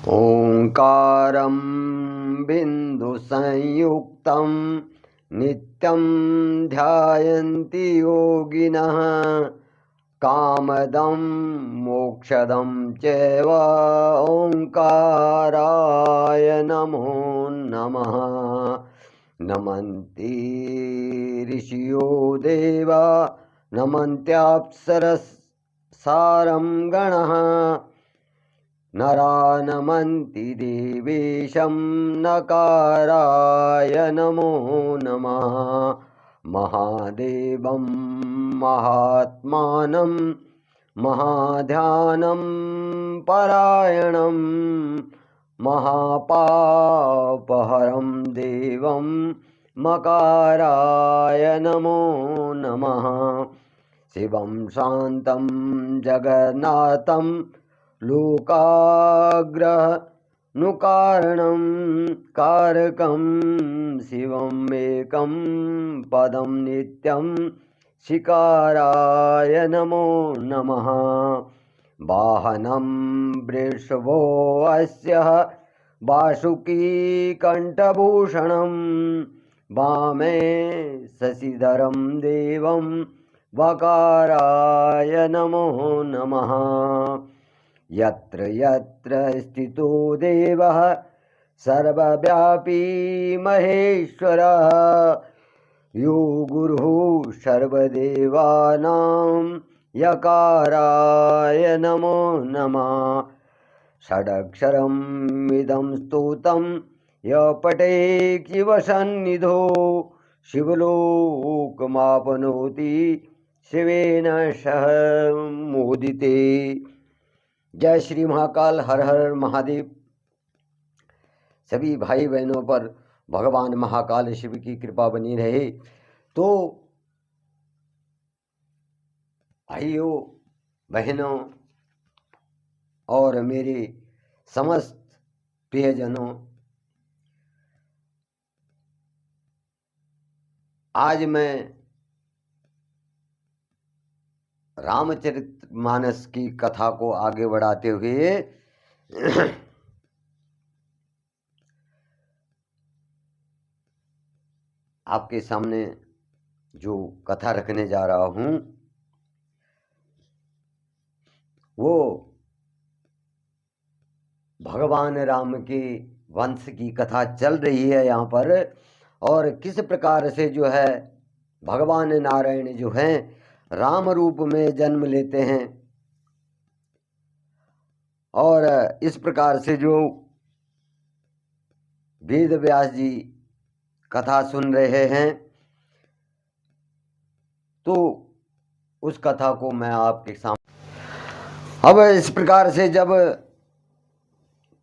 ओंकारं बिन्दुसंयुक्तं नित्यं ध्यायन्ति योगिनः कामदं मोक्षदं चैव ओंकाराय नमो नमः। नमन्ति ऋषियो देवा नमन्त्याप्सरसारं गणः नरा नमन्ति देवेशं नकाराय नमो नमः। महादेवं महात्मानं महाध्यानं परायणं महापापहरं देवं मकाराय नमो नमः। शिवं शान्तं जगन्नाथं लोकाग्रहनुकारणं कारकं शिवमेकं पदं नित्यं शिकाराय नमो नमः। वाहनं वृषभोऽस्य वासुकीकण्ठभूषणं वामे शशिधरं देवं वकाराय नमो नमः। यत्र यत्र स्थितो देवः सर्वव्यापी महेश्वरः यो गुरुः सर्वदेवानां यकाराय नमो नमः। षडक्षरम् इदं स्तोत्रं य पठेत् शिवसन्निधौ शिवलोकमाप्नोति शिवेन सह मोदिते। जय श्री महाकाल। हर हर महादेव। सभी भाई बहनों पर भगवान महाकाल शिव की कृपा बनी रहे। तो भाइयों बहनों और मेरे समस्त प्रियजनों, आज मैं रामचरितमानस की कथा को आगे बढ़ाते हुए आपके सामने जो कथा रखने जा रहा हूं वो भगवान राम के वंश की कथा चल रही है यहाँ पर, और किस प्रकार से जो है भगवान नारायण जो हैं राम रूप में जन्म लेते हैं, और इस प्रकार से जो वेद व्यास जी कथा सुन रहे हैं, तो उस कथा को मैं आपके सामने। अब इस प्रकार से जब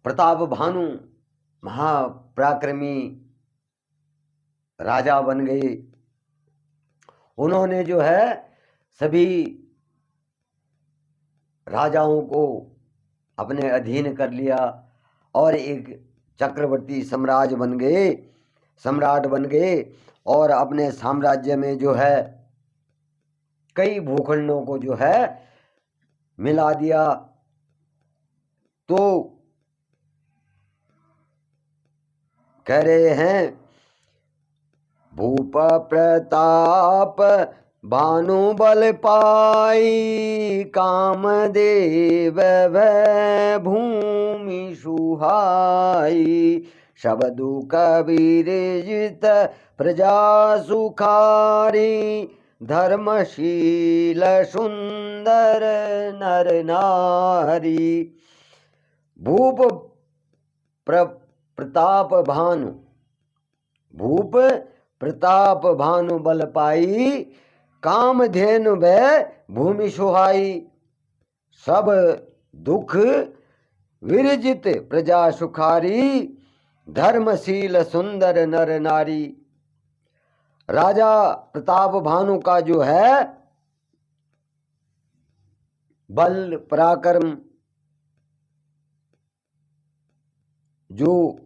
प्रताप भानु महापराक्रमी राजा बन गए, उन्होंने जो है सभी राजाओं को अपने अधीन कर लिया और एक चक्रवर्ती सम्राट बन गए, और अपने साम्राज्य में जो है कई भूखंडों को जो है मिला दिया। तो कह रहे हैं भूप प्रताप भानु बल पाई कामदेव भय भूमि सुहाई सब दुख विरजित प्रजा सुखारी धर्मशील सुंदर नर नारी। भूप प्रताप भानु बल पाई कामधेनु भय भूमि सुहाई सब दुख विरजित प्रजा सुखारी धर्मशील सुंदर नर नारी। राजा प्रताप भानु का जो है बल पराक्रम, जो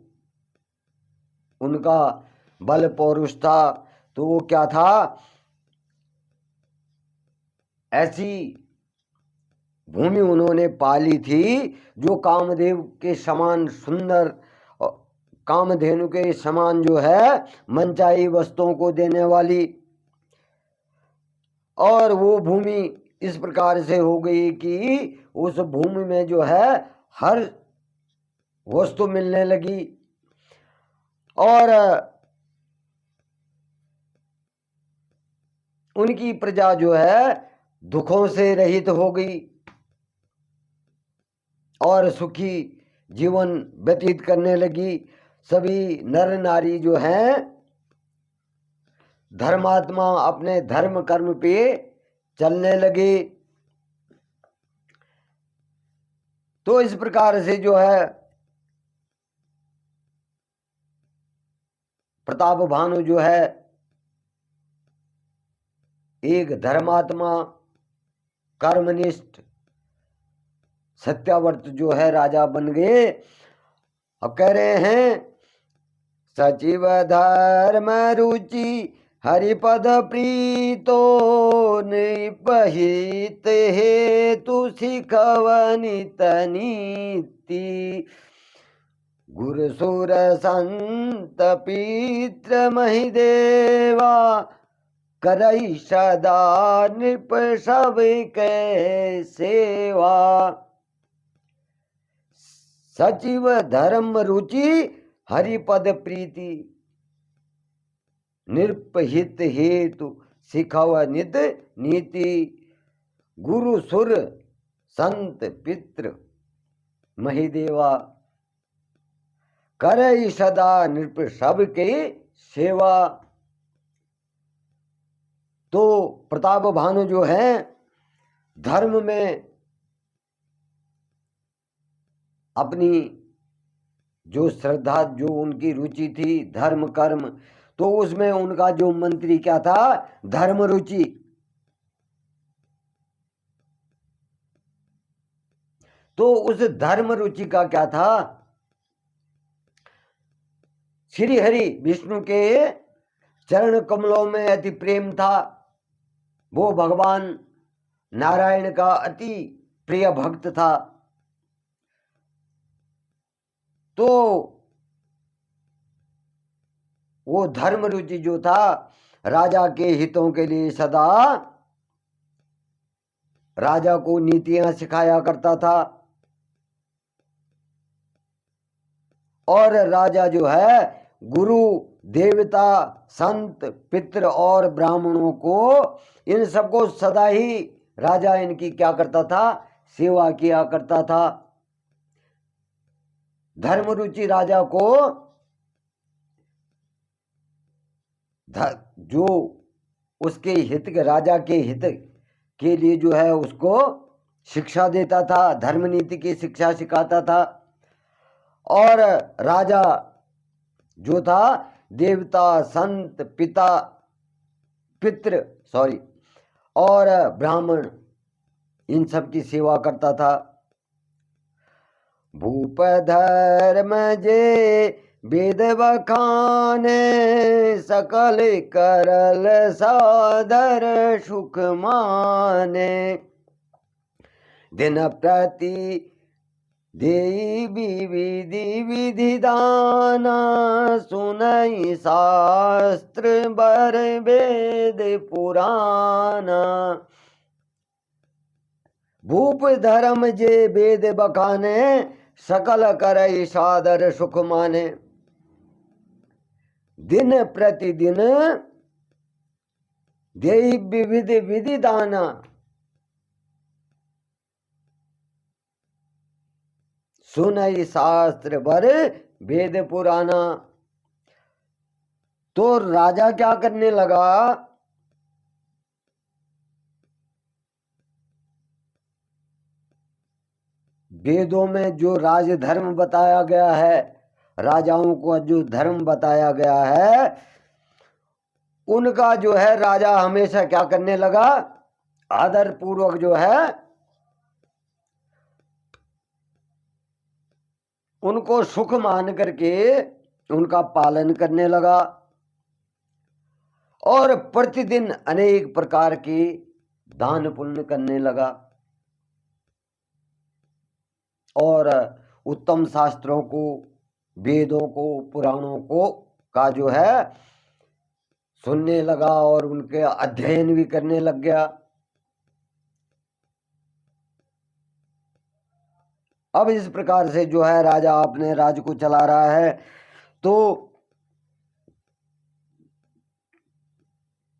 उनका बल पौरुष था, तो वो क्या था, ऐसी भूमि उन्होंने पाली थी जो कामदेव के समान सुंदर, कामधेनु के समान जो है मनचाही वस्तुओं को देने वाली। और वो भूमि इस प्रकार से हो गई कि उस भूमि में जो है हर वस्तु मिलने लगी और उनकी प्रजा जो है दुखों से रहित हो गई और सुखी जीवन व्यतीत करने लगी। सभी नर नारी जो हैं धर्मात्मा अपने धर्म कर्म पे चलने लगे। तो इस प्रकार से जो है प्रताप भानु जो है एक धर्मात्मा कर्मनिष्ठ सत्यावर्त जो है राजा बन गए। अब कह रहे हैं सचिव धर्म रुचि हरिपद प्रीतो निपहित हेतु सिखवनित नीति गुरुसुर संत पित्र महिदेवा करई सदा नृप सब के सेवा। सचिव धर्म रुचि हरिपद प्रीति निर्पहित हेतु सिखव नित नीति गुरु सुर संत पित्र महिदेवा करई सदा नृप सब के सेवा। तो प्रताप भानु जो है धर्म में अपनी जो श्रद्धा, जो उनकी रुचि थी धर्म कर्म, तो उसमें उनका जो मंत्री क्या था धर्म रुचि। तो उस धर्म रुचि का क्या था, श्री हरि विष्णु के चरण कमलों में अति प्रेम था। वो भगवान नारायण का अति प्रिय भक्त था। तो वो धर्म रुचि जो था राजा के हितों के लिए सदा राजा को नीतियां सिखाया करता था। और राजा जो है गुरु देवता संत पितृ और ब्राह्मणों को, इन सबको सदा ही राजा इनकी क्या करता था, सेवा किया करता था। धर्म रुचि राजा को जो उसके हित के, राजा के हित के लिए जो है उसको शिक्षा देता था, धर्म नीति की शिक्षा सिखाता था। और राजा जो था देवता संत पितृ और ब्राह्मण इन सब की सेवा करता था। भूप धर्म जे वेद बखाने सकल करल सादर सुख माने दिन प्रति देवी विधि विधि दाना सुनई शास्त्र बर वेद पुराना। भूप धर्म जे वेद बखाने सकल करई सादर सुख माने। दिन प्रतिदिन देई विविध विधि दाना सुनई शास्त्र बर वेद पुराना। तो राजा क्या करने लगा, वेदों में जो राज धर्म बताया गया है, राजाओं को जो धर्म बताया गया है, उनका जो है राजा हमेशा क्या करने लगा, आदर पूर्वक जो है उनको सुख मान करके उनका पालन करने लगा। और प्रतिदिन अनेक प्रकार के दान पुण्य करने लगा। और उत्तम शास्त्रों को, वेदों को, पुराणों को का जो है सुनने लगा और उनके अध्ययन भी करने लग गया। अब इस प्रकार से जो है राजा अपने राज्य को चला रहा है। तो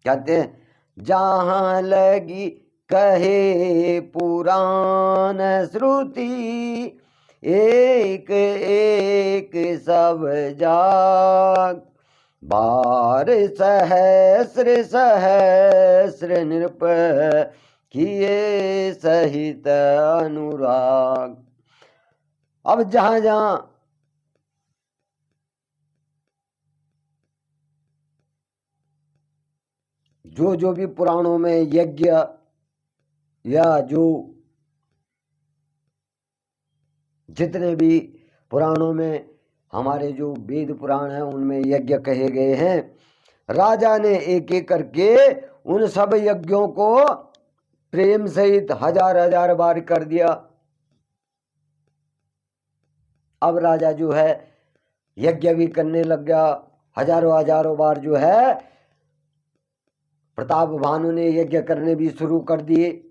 कहते हैं जहां लगी कहे पुराण श्रुति, एक एक सब जाग, बार सहस्र सहस्र नृप किए सहित अनुराग। अब जहां जहां जो जो भी पुराणों में यज्ञ या जो जितने भी पुराणों में हमारे जो वेद पुराण हैं उनमें यज्ञ कहे गए हैं, राजा ने एक एक करके उन सब यज्ञों को प्रेम सहित हजार हजार बार कर दिया। अब राजा जो है यज्ञ भी करने लग गया, हजारों हजारों बार जो है प्रताप भानु ने यज्ञ करने भी शुरू कर दिए।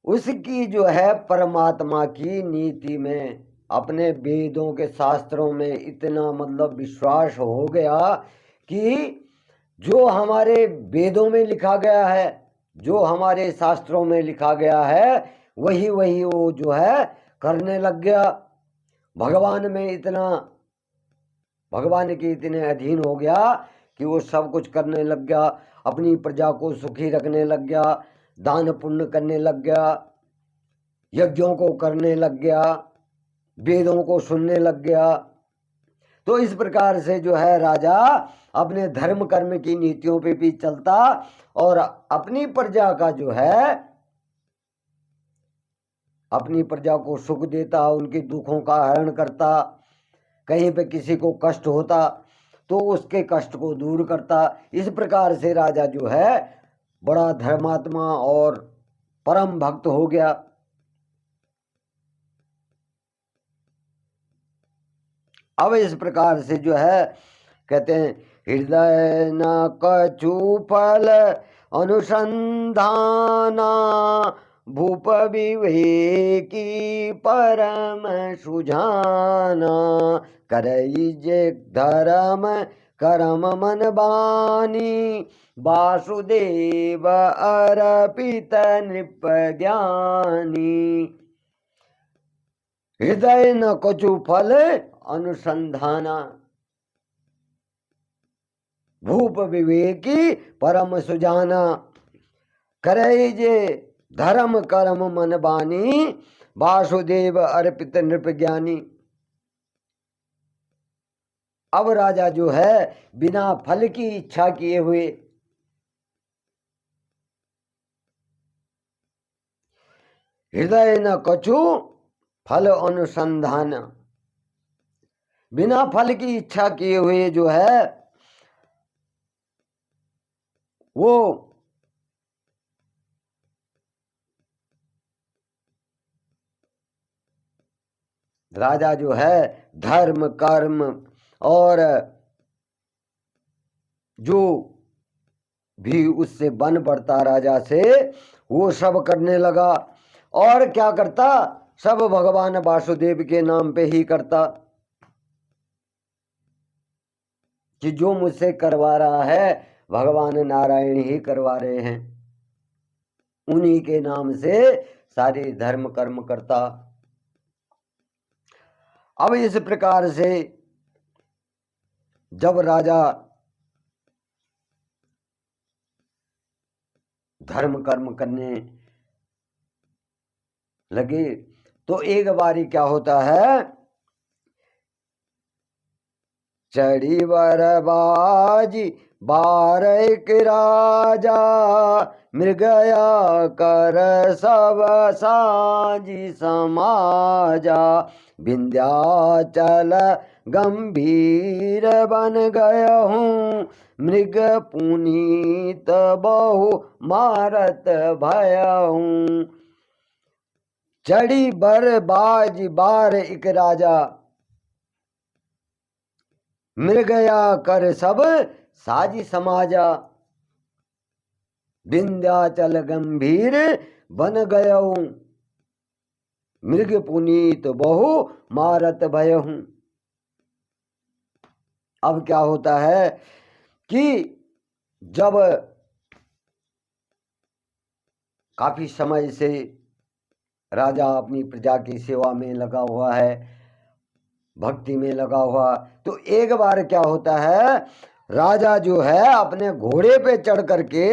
उसकी जो है परमात्मा की नीति में, अपने वेदों के शास्त्रों में इतना मतलब विश्वास हो गया कि जो हमारे वेदों में लिखा गया है, जो हमारे शास्त्रों में लिखा गया है, वही वही वो जो है करने लग गया। भगवान में इतना, भगवान के इतने अधीन हो गया कि वो सब कुछ करने लग गया। अपनी प्रजा को सुखी रखने लग गया, दान पुण्य करने लग गया, यज्ञों को करने लग गया, वेदों को सुनने लग गया। तो इस प्रकार से जो है राजा अपने धर्म कर्म की नीतियों पे भी चलता और अपनी प्रजा का जो है, अपनी प्रजा को सुख देता, उनके दुखों का हरण करता। कहीं पे किसी को कष्ट होता तो उसके कष्ट को दूर करता। इस प्रकार से राजा जो है बड़ा धर्मात्मा और परम भक्त हो गया। अब इस प्रकार से जो है कहते हैं हृदय न कछु फल अनुसंधाना, भूप विवेकी परम सुजाना, करइजे धर्म करम मन बानी, वासुदेव अर्पित नृप ज्ञानी। हृदय न कछु फल अनुसंधाना, भूप विवेकी परम सुजाना, करे जे धर्म कर्म मन बानी, वासुदेव अर्पित नृप ज्ञानी। अब राजा जो है बिना फल की इच्छा किए हुए, हृदय न कछु फल अनुसंधान, बिना फल की इच्छा किए हुए जो है वो राजा जो है धर्म कर्म और जो भी उससे बन पड़ता राजा से, वो सब करने लगा। और क्या करता, सब भगवान वासुदेव के नाम पे ही करता कि जो मुझसे करवा रहा है भगवान नारायण ही करवा रहे हैं, उन्हीं के नाम से सारे धर्म कर्म करता। अब इस प्रकार से जब राजा धर्म कर्म करने लगे तो एक बारी क्या होता है, चढ़ी बरबाजी बारक राजा, मृगया कर सब साजी समाजा, विंध्याचल गंभीर बन गया हूँ, मृग पुनीत बहु मारत भया हूँ। चढ़ी बर बाज बार एक राजा, मिल गया कर सब साजी समाजा। विंध्याचल गंभीर बन गयऊ, मृग पुनीत बहु मारत भयहूं। अब क्या होता है कि जब काफी समय से राजा अपनी प्रजा की सेवा में लगा हुआ है, भक्ति में लगा हुआ, तो एक बार क्या होता है, राजा जो है अपने घोड़े पे चढ़ करके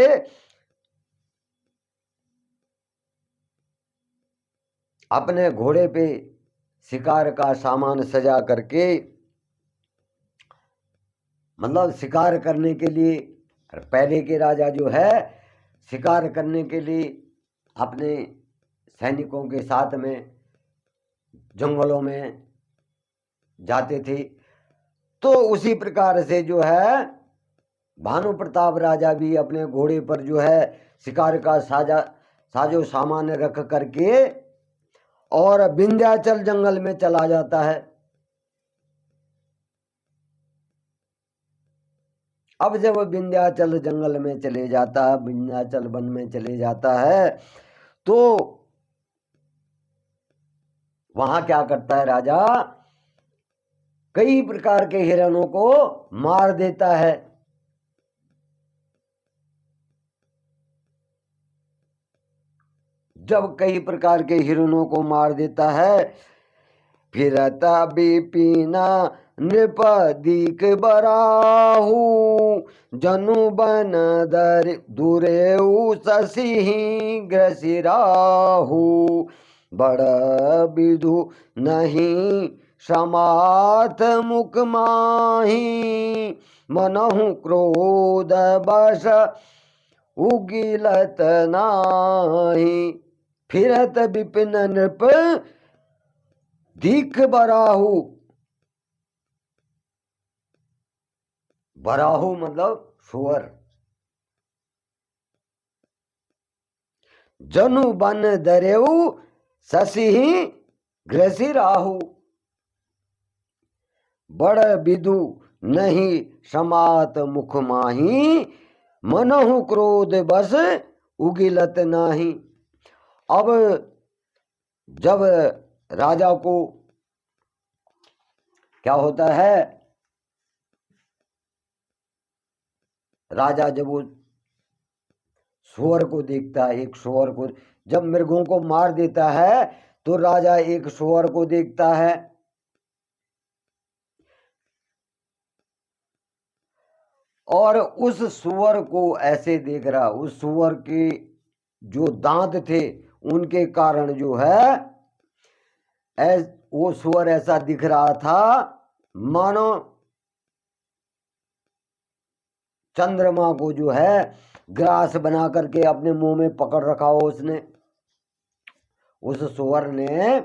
अपने घोड़े पे शिकार का सामान सजा करके, मतलब शिकार करने के लिए, पहले के राजा जो है शिकार करने के लिए अपने सैनिकों के साथ में जंगलों में जाते थे। तो उसी प्रकार से जो है भानु प्रताप राजा भी अपने घोड़े पर जो है शिकार का साजो सामान रख करके और विंध्याचल जंगल में चला जाता है। अब जब विंध्याचल जंगल में चले जाता है, विंध्याचल वन में चले जाता है, तो वहां क्या करता है राजा, कई प्रकार के हिरणों को मार देता है। जब कई प्रकार के हिरणों को मार देता है, फिरता बिपिना नृपदीक बराहू, जनु बन दर दुरेऊ शशि ग्रसिराहू। बड़ विधु नहीं समाथ मुख माही, मनहु क्रोध बस उगिलत नाही। फिरत विपिन नृप दीख बराहू, बराहू मतलब सुअर। जनु बन दरेऊ शशि ग्रसी राहू, बड़ विधु नहीं समात मुख माही, मनहु क्रोध बस उगिलत नाही। अब जब राजा को क्या होता है, राजा जब वो सुअर को देखता है, एक सुअर को, जब मृगों को मार देता है तो राजा एक सुअर को देखता है, और उस सुअर को ऐसे देख रहा, उस सुअर के जो दांत थे उनके कारण जो है वो सुअर ऐसा दिख रहा था मानो चंद्रमा को जो है ग्रास बना करके अपने मुंह में पकड़ रखा हो उसने। उस सुअर ने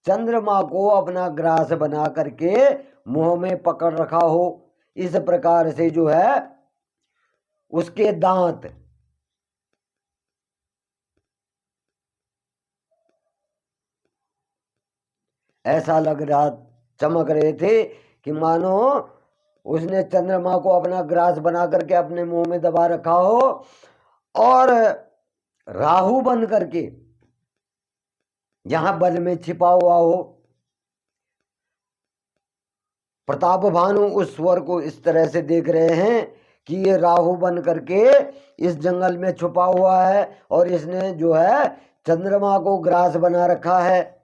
चंद्रमा को अपना ग्रास बना करके मुंह में पकड़ रखा हो, इस प्रकार से जो है उसके दांत ऐसा लग रहा, चमक रहे थे कि मानो उसने चंद्रमा को अपना ग्रास बना करके अपने मुंह में दबा रखा हो और राहु बन करके यहां बल में छिपा हुआ हो। प्रताप भानु उस स्वर को इस तरह से देख रहे हैं कि ये राहु बन करके इस जंगल में छुपा हुआ है और इसने जो है चंद्रमा को ग्रास बना रखा है।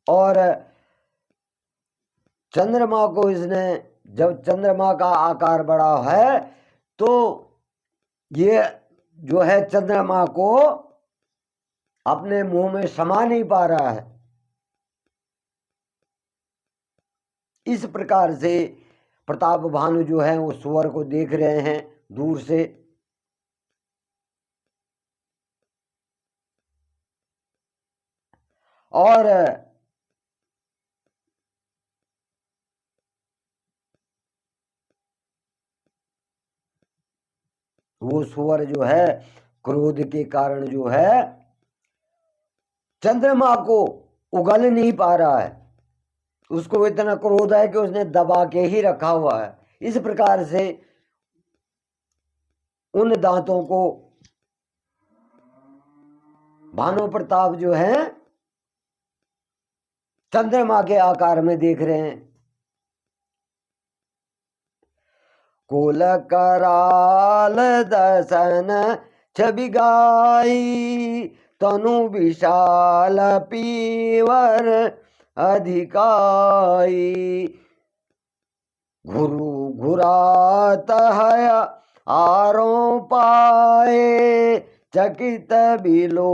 और चंद्रमा को इसने, जब चंद्रमा का आकार बड़ा है तो ये जो है चंद्रमा को अपने मुंह में समा नहीं पा रहा है। इस प्रकार से प्रताप भानु जो है वो सुअर को देख रहे हैं दूर से। और वो सुअर जो है क्रोध के कारण जो है चंद्रमा को उगल नहीं पा रहा है, उसको इतना क्रोध है कि उसने दबा के ही रखा हुआ है। इस प्रकार से उन दांतों को भानु प्रताप जो है चंद्रमा के आकार में देख रहे हैं। कुल कराल दसन छवि गाई, तनु विशाल पीवर अधिकाई। घुरु घुरात है आरो पाए, चकित बिलो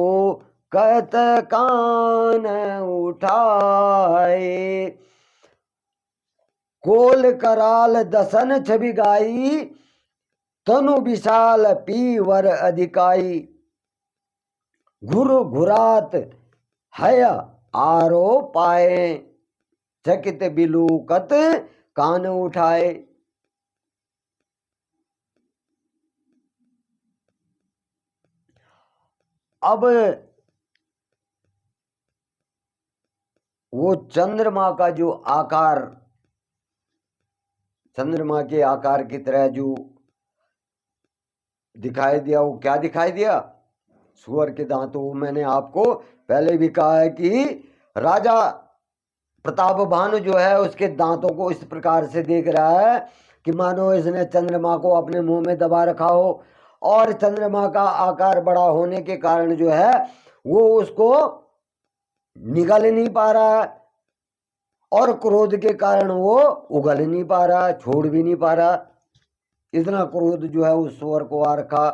कत कान उठाए। कोल कराल दसन छवि गाई, तनु विशाल पीवर अधिकाई। घुरु घुरात है आरो पाए, चकित बिलु कत कान उठाए। अब वो चंद्रमा का जो आकार, चंद्रमा के आकार की तरह जो दिखाई दिया, वो क्या दिखाई दिया? सुअर के दांतों। मैंने आपको पहले भी कहा है कि राजा प्रताप भानु जो है उसके दांतों को इस प्रकार से देख रहा है कि मानो इसने चंद्रमा को अपने मुंह में दबा रखा हो, और चंद्रमा का आकार बड़ा होने के कारण जो है वो उसको निगल नहीं पा रहा है, और क्रोध के कारण वो उगल नहीं पा रहा, छोड़ भी नहीं पा रहा। इतना क्रोध जो है उस सुअर को आ रखा।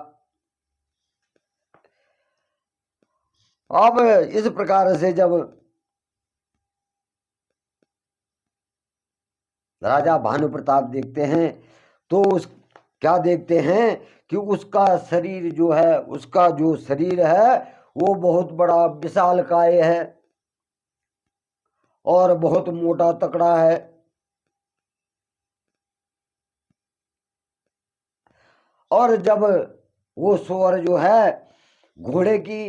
अब इस प्रकार से जब राजा भानु प्रताप देखते हैं तो उस क्या देखते हैं कि उसका शरीर जो है, उसका जो शरीर है वो बहुत बड़ा विशालकाय है और बहुत मोटा तकड़ा है। और जब वो सुअर जो है घोड़े की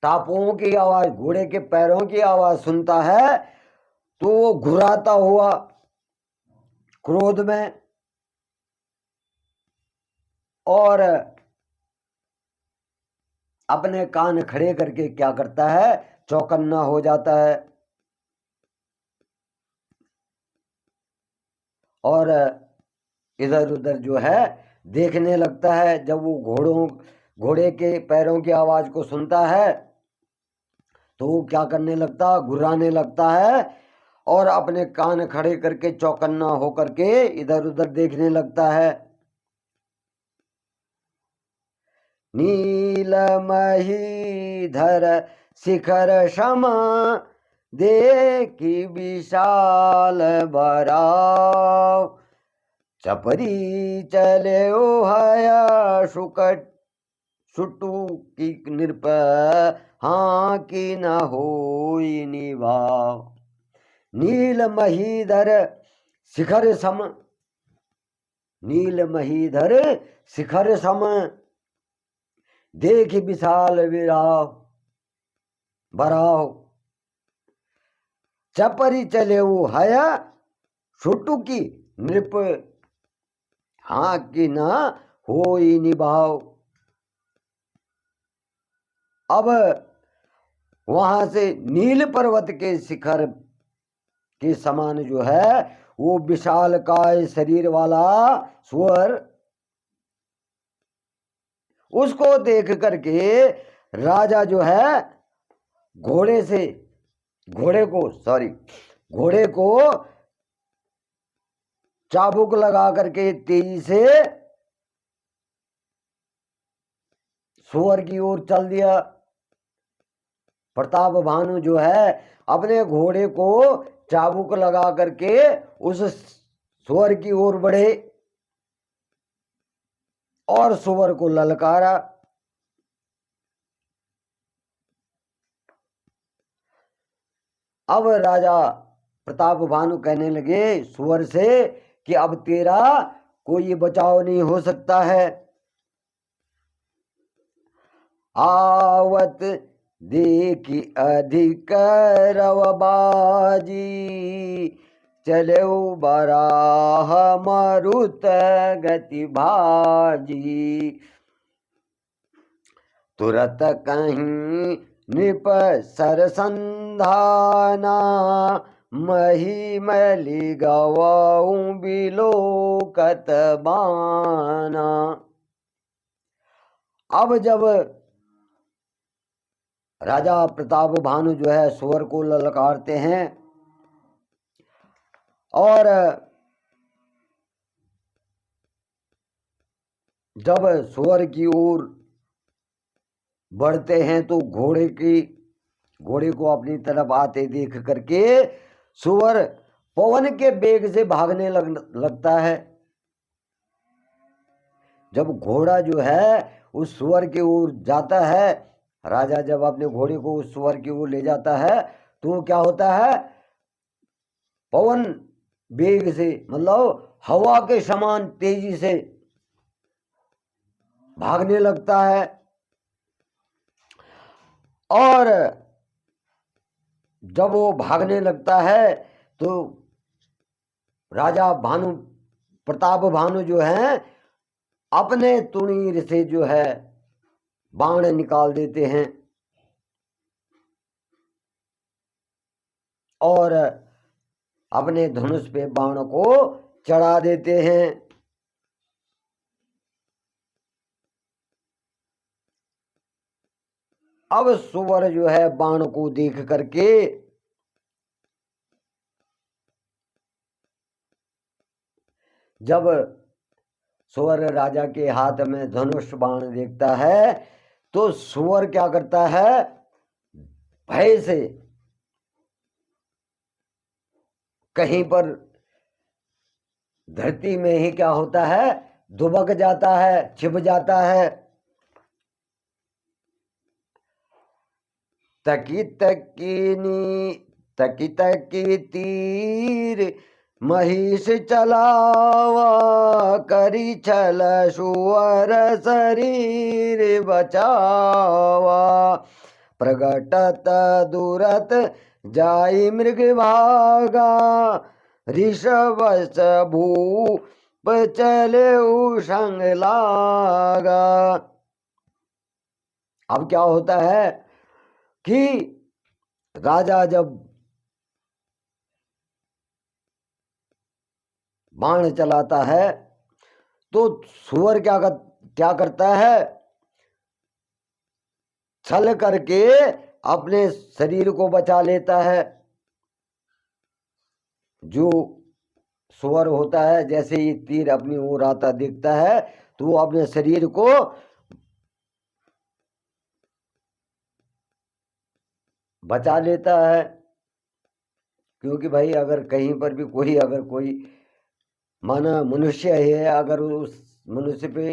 टापों की आवाज, घोड़े के पैरों की आवाज सुनता है तो वो घुराता हुआ क्रोध में और अपने कान खड़े करके क्या करता है, चौकन्ना हो जाता है और इधर उधर जो है देखने लगता है। जब वो घोड़े के पैरों की आवाज को सुनता है तो वो क्या करने लगता, घुराने लगता है और अपने कान खड़े करके चौकन्ना होकर के इधर उधर देखने लगता है। नीलमहीधर शिखर सम देखी विशाल बराव, चपरी चले हया सुकट सुटू की नृप हाँ की न होई निभाव। नील महीधर शिखर सम, नील महीधर शिखर सम देख विशाल विराव बराव, चपरी चले वो हया सुटू की नृप हाँ की ना होई निभाव। अब वहां से नील पर्वत के शिखर के समान जो है वो विशालकाय शरीर वाला सुअर, उसको देख करके राजा जो है घोड़े को चाबुक लगा करके तेजी से सुअर की ओर चल दिया। प्रताप भानु जो है अपने घोड़े को चाबुक लगा करके उस सुअर की ओर बढ़े और सुअर को ललकारा। अब राजा प्रताप भानु कहने लगे सुअर से कि अब तेरा कोई बचाव नहीं हो सकता है, आवत देखी अधिक रवबाजी, चले बराह मरुत गति भाजी। तुरत कहीं नृप सरसंधाना, मही मैली गवाऊं बिलोकत बाना। अब जब राजा प्रताप भानु जो है सुअर को ललकारते हैं और जब सुअर की ओर बढ़ते हैं तो घोड़े को अपनी तरफ आते देख करके सुअर पवन के वेग से भागने लगता है। जब घोड़ा जो है उस सुअर की ओर जाता है, राजा जब अपने घोड़े को उस सुअर की ओर ले जाता है तो क्या होता है, पवन वेग से मतलब हवा के समान तेजी से भागने लगता है। और जब वो भागने लगता है तो राजा भानु प्रताप भानु जो है अपने तुणीर से जो है बाण निकाल देते हैं और अपने धनुष पे बाण को चढ़ा देते हैं। अब सुअर जो है बाण को देख करके जब सुअर राजा के हाथ में धनुष बाण देखता है तो सुअर क्या करता है, भय से कहीं पर धरती में ही क्या होता है, दुबक जाता है, छिप जाता है। तकी तकी तीर महिष चलावा, करी छल सुअर शरीर बचावा। प्रगटत दुरत जाई मृग भागा, ऋषभ भूप चले संग लागा। अब क्या होता है कि राजा जब बाण चलाता है तो सुअर क्या करता है, छल करके अपने शरीर को बचा लेता है। जो सुअर होता है जैसे ही तीर अपनी ओर आता दिखता है तो वो अपने शरीर को बचा लेता है, क्योंकि भाई अगर कहीं पर भी कोई माना मनुष्य है, अगर उस मनुष्य पे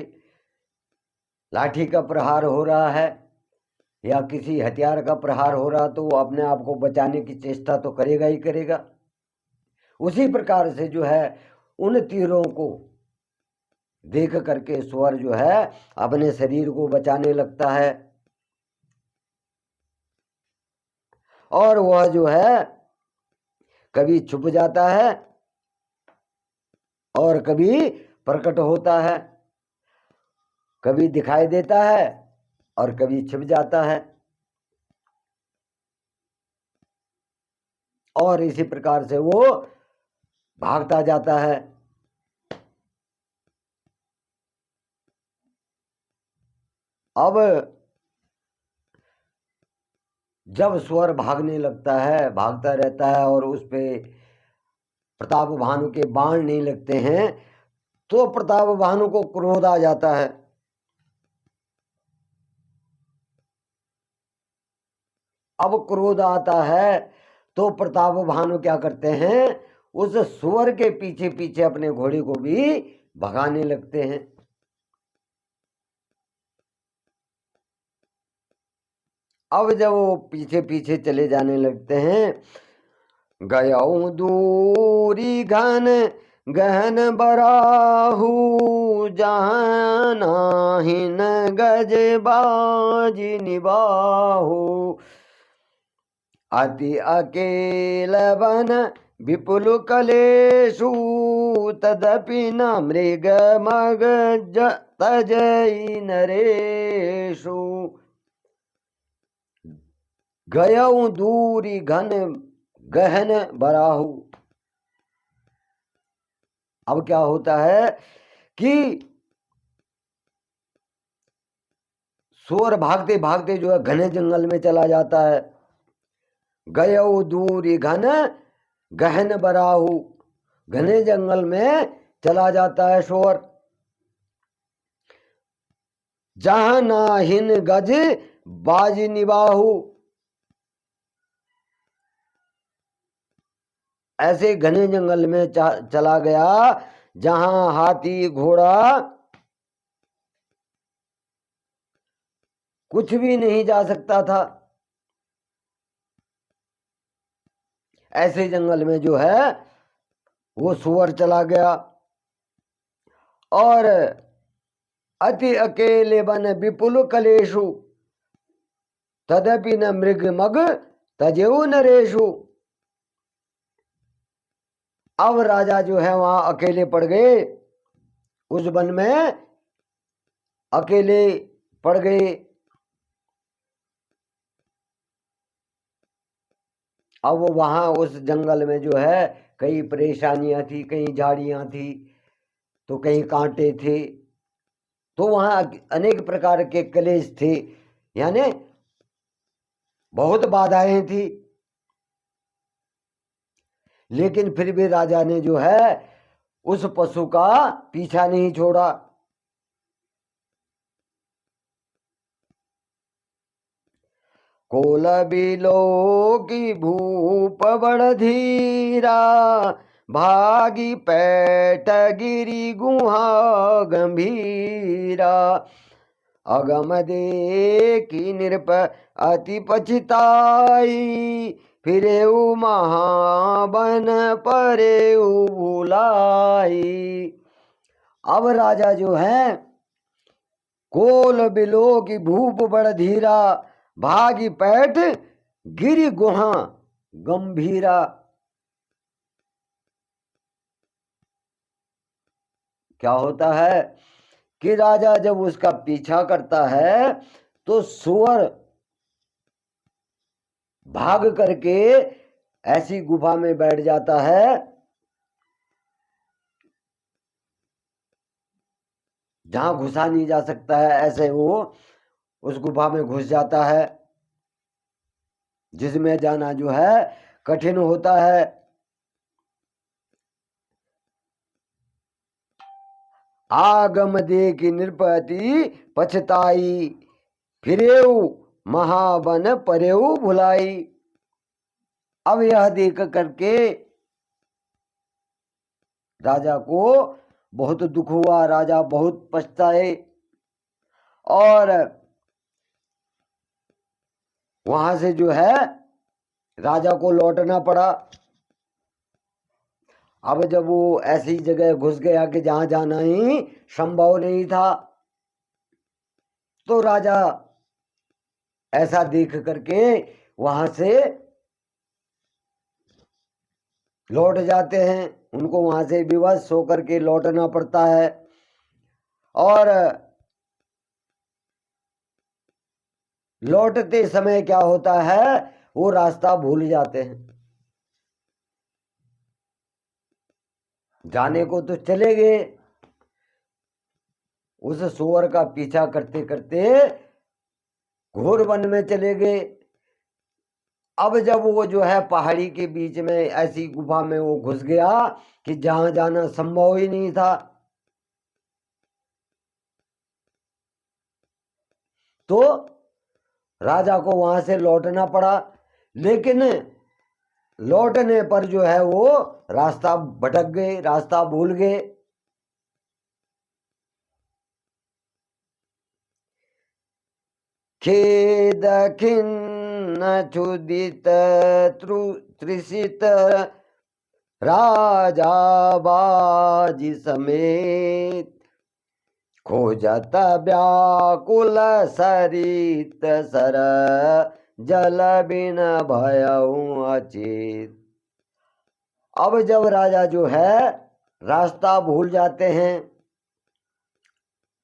लाठी का प्रहार हो रहा है या किसी हथियार का प्रहार हो रहा तो वो अपने आप को बचाने की चेष्टा तो करेगा ही करेगा। उसी प्रकार से जो है उन तीरों को देख करके सुअर जो है अपने शरीर को बचाने लगता है और वह जो है कभी छुप जाता है और कभी प्रकट होता है, कभी दिखाई देता है और कभी छिप जाता है। और इसी प्रकार से वो भागता जाता है। अब जब सुअर भागने लगता है, भागता रहता है और उस पे प्रताप भानु के बाण नहीं लगते हैं तो प्रताप भानु को क्रोध आ जाता है। अब क्रोध आता है तो प्रताप भानु क्या करते हैं, उस सुअर के पीछे पीछे अपने घोड़े को भी भगाने लगते हैं। अब जब वो पीछे पीछे चले जाने लगते हैं, गयाऊं दूरी घन गहन बराहू जहाँ नाहिन गज बाज निबाहू। अति अकेल वन विपुल कलेशु तदपि न मृग मग तजई नरेशु। गयऊ दूरी घन गहन बराहू। अब क्या होता है कि सूअर भागते भागते जो है घने जंगल में चला जाता है। गयऊ दूरी घन गहन बराहू, घने जंगल में चला जाता है सूअर। जहां नाहिन गज बाज निबाहू, ऐसे घने जंगल में चला गया जहां हाथी घोड़ा कुछ भी नहीं जा सकता था। ऐसे जंगल में जो है वो सूअर चला गया। और अति अकेले वन विपुल कलेशु तदपि न मृग मग तजेऊ नरेशु। अब राजा जो है वहां अकेले पड़ गए, उस वन में अकेले पड़ गए। अब वो वहां उस जंगल में जो है कई परेशानियां थी, कई झाड़ियां थी तो कहीं कांटे थे, तो वहां अनेक प्रकार के कलेश थे, यानी बहुत बाधाएं थी। लेकिन फिर भी राजा ने जो है उस पशु का पीछा नहीं छोड़ा। कोल बिलो की भूप बड़ धीरा भागी पैठ गिरी गुहा गंभीरा। अगम दे की निरप अति पछताई फिरे महाबन परे भुलाई। अब राजा जो है कोल बिलो की भूप बड़ धीरा भागी पैठ गिरी गुहा गंभीरा। क्या होता है कि राजा जब उसका पीछा करता है तो सूअर भाग करके ऐसी गुफा में बैठ जाता है जहां घुसा नहीं जा सकता है, ऐसे वो उस गुफा में घुस जाता है जिसमें जाना जो है कठिन होता है। आगम दे की निरपति पछताई फिरेऊ महाबन परेऊ भुलाई। अब यह देख करके राजा को बहुत दुख हुआ, राजा बहुत पछताए और वहां से जो है राजा को लौटना पड़ा। अब जब वो ऐसी जगह घुस गया कि जहां जाना ही संभव नहीं था, तो राजा ऐसा देख करके वहां से लौट जाते हैं। उनको वहां से विवश होकर के लौटना पड़ता है और लौटते समय क्या होता है वो रास्ता भूल जाते हैं। जाने को तो चले गए, उस सूअर का पीछा करते करते घोर वन में चले गए। अब जब वो जो है पहाड़ी के बीच में ऐसी गुफा में वो घुस गया कि जहां जाना संभव ही नहीं था, तो राजा को वहां से लौटना पड़ा। लेकिन लौटने पर जो है वो रास्ता भटक गए, रास्ता भूल गए। खेद खिन्न क्षुदित तृषित राजा बाजी समेत खोजत व्याकुल सरित सर जल बिन भयउ अचेत। अब जब राजा जो है रास्ता भूल जाते हैं,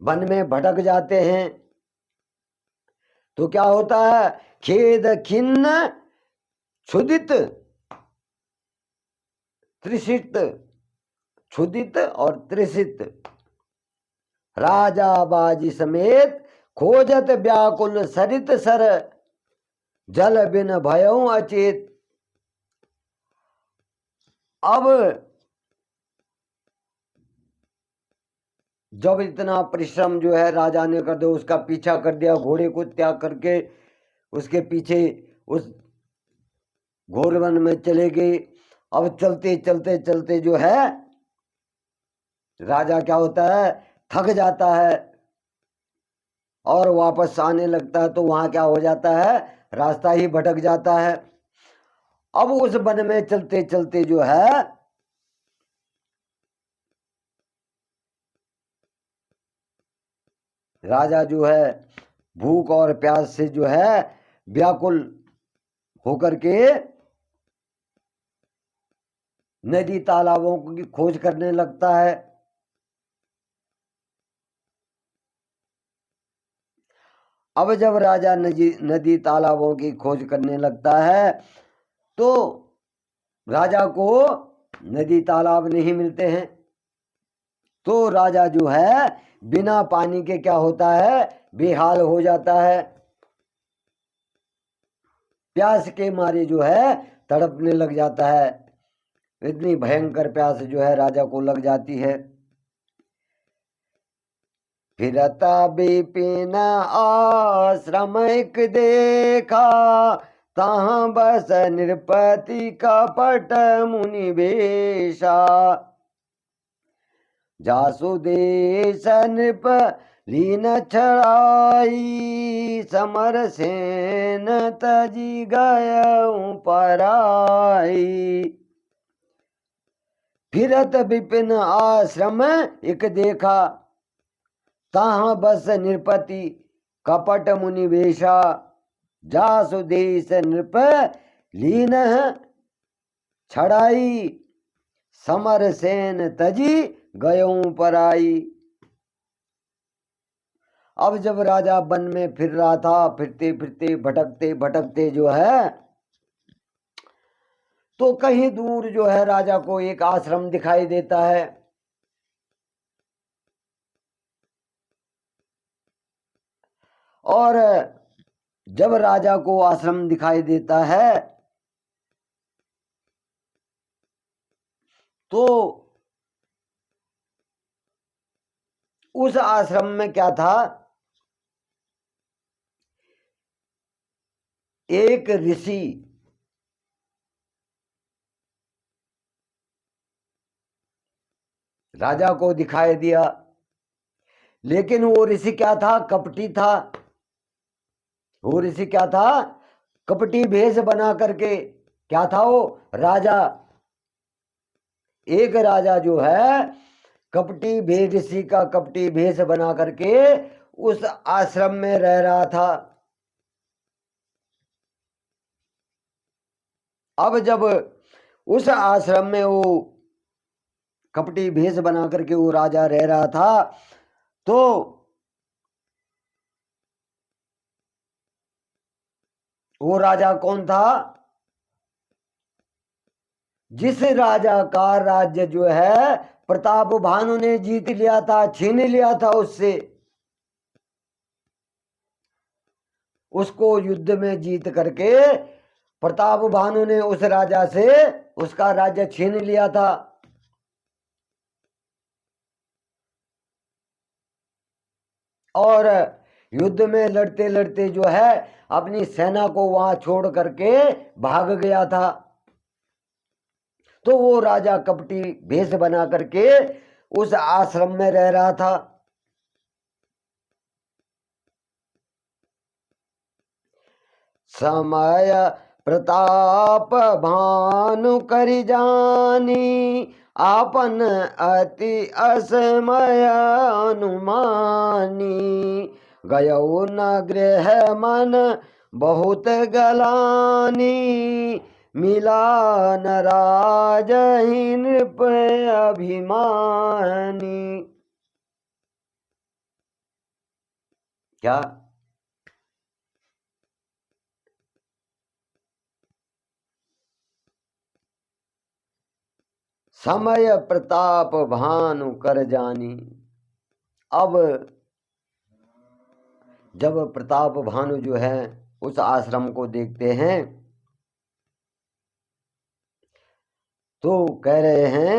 वन में भटक जाते हैं, तो क्या होता है? खेद खिन्न क्षुदित त्रिषित, क्षुदित और त्रिषित, राजा बाजी समेत खोजत व्याकुल सरित सर जल बिन भयउ अचेत। अब जब इतना परिश्रम जो है राजा ने कर दिया, उसका पीछा कर दिया, घोड़े को त्याग करके उसके पीछे उस घोर वन में चले गए। अब चलते चलते चलते जो है राजा क्या होता है? थक जाता है और वापस आने लगता है, तो वहां क्या हो जाता है? रास्ता ही भटक जाता है। अब उस वन में चलते चलते जो है राजा जो है भूख और प्यास से जो है व्याकुल होकर के नदी तालाबों की खोज करने लगता है। अब जब राजा नदी तालाबों की खोज करने लगता है तो राजा को नदी तालाब नहीं मिलते हैं, तो राजा जो है बिना पानी के क्या होता है? बेहाल हो जाता है। प्यास के मारे जो है तड़पने लग जाता है। इतनी भयंकर प्यास जो है राजा को लग जाती है। फिरता विपिन आश्रम एक देखा, तहाँ बस नृपति कपट मुनि वेशा। जासु देश नृप लीन छड़ाई, समर सेन तजी गयउ पराई। फिरत विपिन आश्रम एक देखा, तहाँ बस नृपति कपट मुनि वेशा। जासु देश नृप लीन छड़ाई, समर सेन तजी गयों पराई। अब जब राजा वन में फिर रहा था, फिरते फिरते भटकते भटकते जो है, तो कहीं दूर जो है राजा को एक आश्रम दिखाई देता है। और जब राजा को आश्रम दिखाई देता है तो उस आश्रम में क्या था? एक ऋषि राजा को दिखाई दिया, लेकिन वो ऋषि क्या था? कपटी था। वो ऋषि क्या था? कपटी भेष बना करके क्या था वो? राजा। एक राजा जो है कपटी भेष, ऋषि का कपटी भेष बना करके उस आश्रम में रह रहा था। अब जब उस आश्रम में वो कपटी भेष बना करके वो राजा रह रहा था, तो वो राजा कौन था? जिस राजा का राज्य जो है प्रताप भानु ने जीत लिया था, छीन लिया था उससे, उसको युद्ध में जीत करके प्रताप भानु ने उस राजा से उसका राज्य छीन लिया था। और युद्ध में लड़ते लड़ते जो है अपनी सेना को वहां छोड़ करके भाग गया था। तो वो राजा कपटी भेष बना करके उस आश्रम में रह रहा था। समय प्रताप भानु कर जानी, आपन अति असमय अनुमानी। गयो न गृह मन बहुत गलानी, मिला न राज ही नृप अभिमानी। क्या समय प्रताप भानु कर जानी। अब जब प्रताप भानु जो है उस आश्रम को देखते हैं तो कह रहे हैं,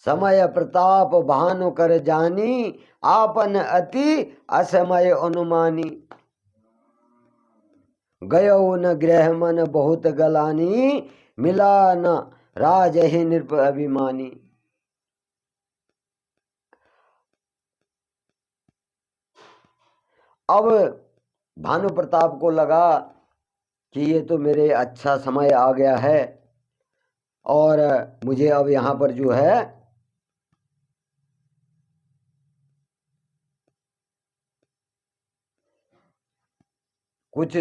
समय प्रताप भानु कर जानी, आपन अति असमय अनुमानी। गयो न गृह मन बहुत गलानी, मिला न राज ही नृप अभिमानी। अब भानु प्रताप को लगा कि ये तो मेरे अच्छा समय आ गया है और मुझे अब यहाँ पर जो है कुछ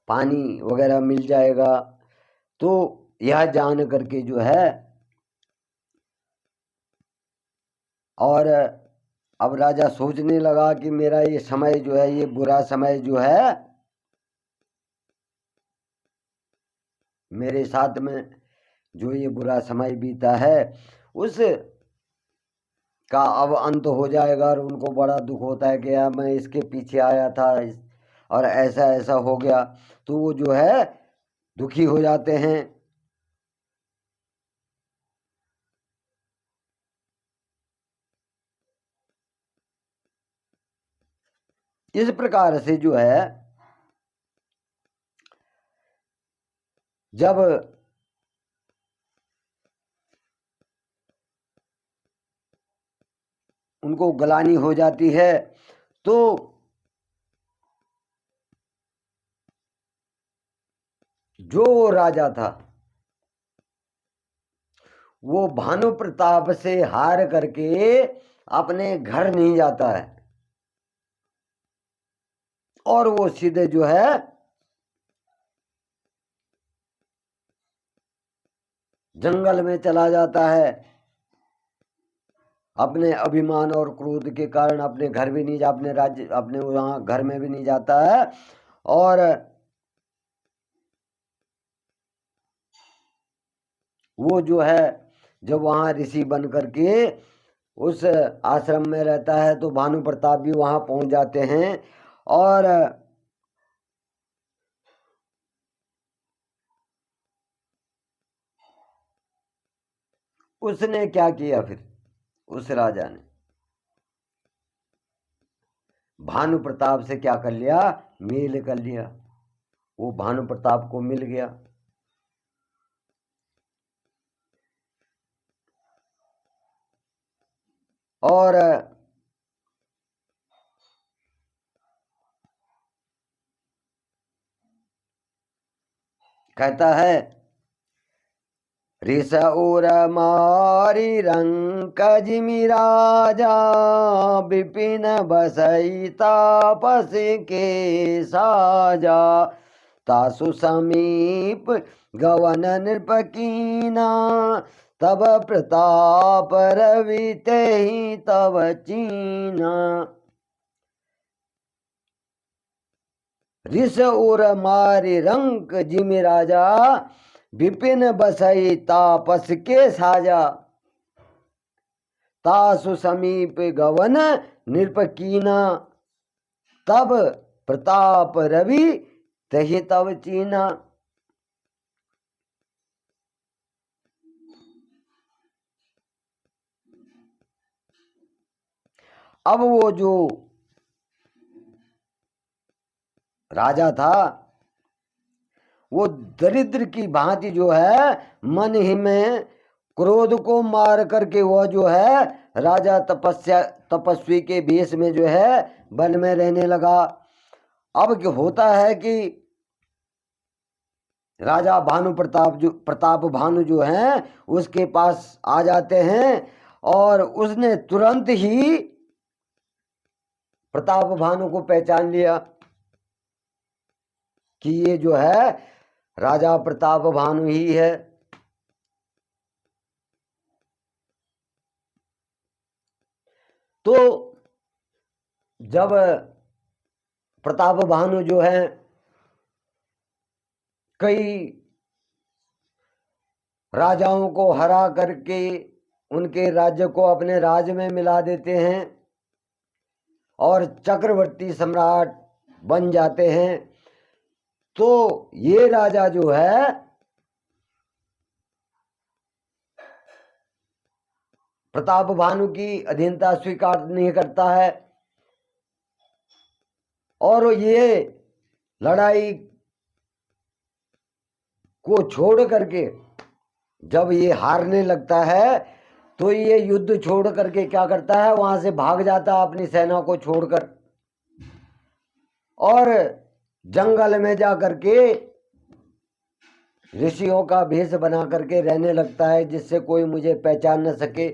पानी वगैरह मिल जाएगा। तो यह जान करके जो है और अब राजा सोचने लगा कि मेरा ये समय जो है, ये बुरा समय जो है मेरे साथ में जो ये बुरा समय बीता है उस का अब अंत हो जाएगा। और उनको बड़ा दुख होता है कि यार मैं इसके पीछे आया था और ऐसा ऐसा हो गया। तो वो जो है दुखी हो जाते हैं। इस प्रकार से जो है जब उनको गलानी हो जाती है तो जो राजा था वो भानु प्रताप से हार करके अपने घर नहीं जाता है और वो सीधे जो है जंगल में चला जाता है। अपने अभिमान और क्रोध के कारण अपने घर भी नहीं जा, अपने राज्य अपने वहाँ घर में भी नहीं जाता है। और वो जो है जब वहाँ ऋषि बन करके उस आश्रम में रहता है तो भानु प्रताप भी वहाँ पहुँच जाते हैं। और उसने क्या किया फिर, उस राजा ने भानु प्रताप से क्या कर लिया, मेल कर लिया। वो भानु प्रताप को मिल गया। और कहता है, ऋष उर मारी रंक जिमि राजा, विपिन बसई तापस के साजा। तासु समीप गवन नृपकीना, तब प्रताप रवि तेहि तब चीना। ऋष उर मारी रंक जिमि राजा, विपिन बसई तापस के साजा। तासु समीप गवन नृपकीना, तब प्रताप रवि तहि तब चीना। अब वो जो राजा था वो दरिद्र की भांति जो है मन ही में क्रोध को मार करके वह जो है राजा तपस्वी के भेष में जो है वन में रहने लगा। अब क्या होता है कि राजा प्रताप भानु जो हैं उसके पास आ जाते हैं और उसने तुरंत ही प्रताप भानु को पहचान लिया कि ये जो है राजा प्रताप भानु ही है। तो जब प्रताप भानु जो है कई राजाओं को हरा करके उनके राज्य को अपने राज्य में मिला देते हैं और चक्रवर्ती सम्राट बन जाते हैं, तो ये राजा जो है प्रताप भानु की अधीनता स्वीकार नहीं करता है और ये लड़ाई को छोड़ करके जब ये हारने लगता है तो ये युद्ध छोड़ करके क्या करता है, वहां से भाग जाता है अपनी सेना को छोड़कर और जंगल में जा करके ऋषियों का भेष बना करके रहने लगता है जिससे कोई मुझे पहचान न सके।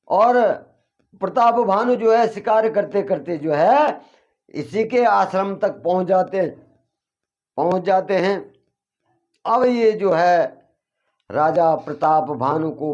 और प्रताप भानु जो है शिकार करते करते जो है इसी के आश्रम तक पहुंच जाते हैं। अब ये जो है राजा प्रताप भानु को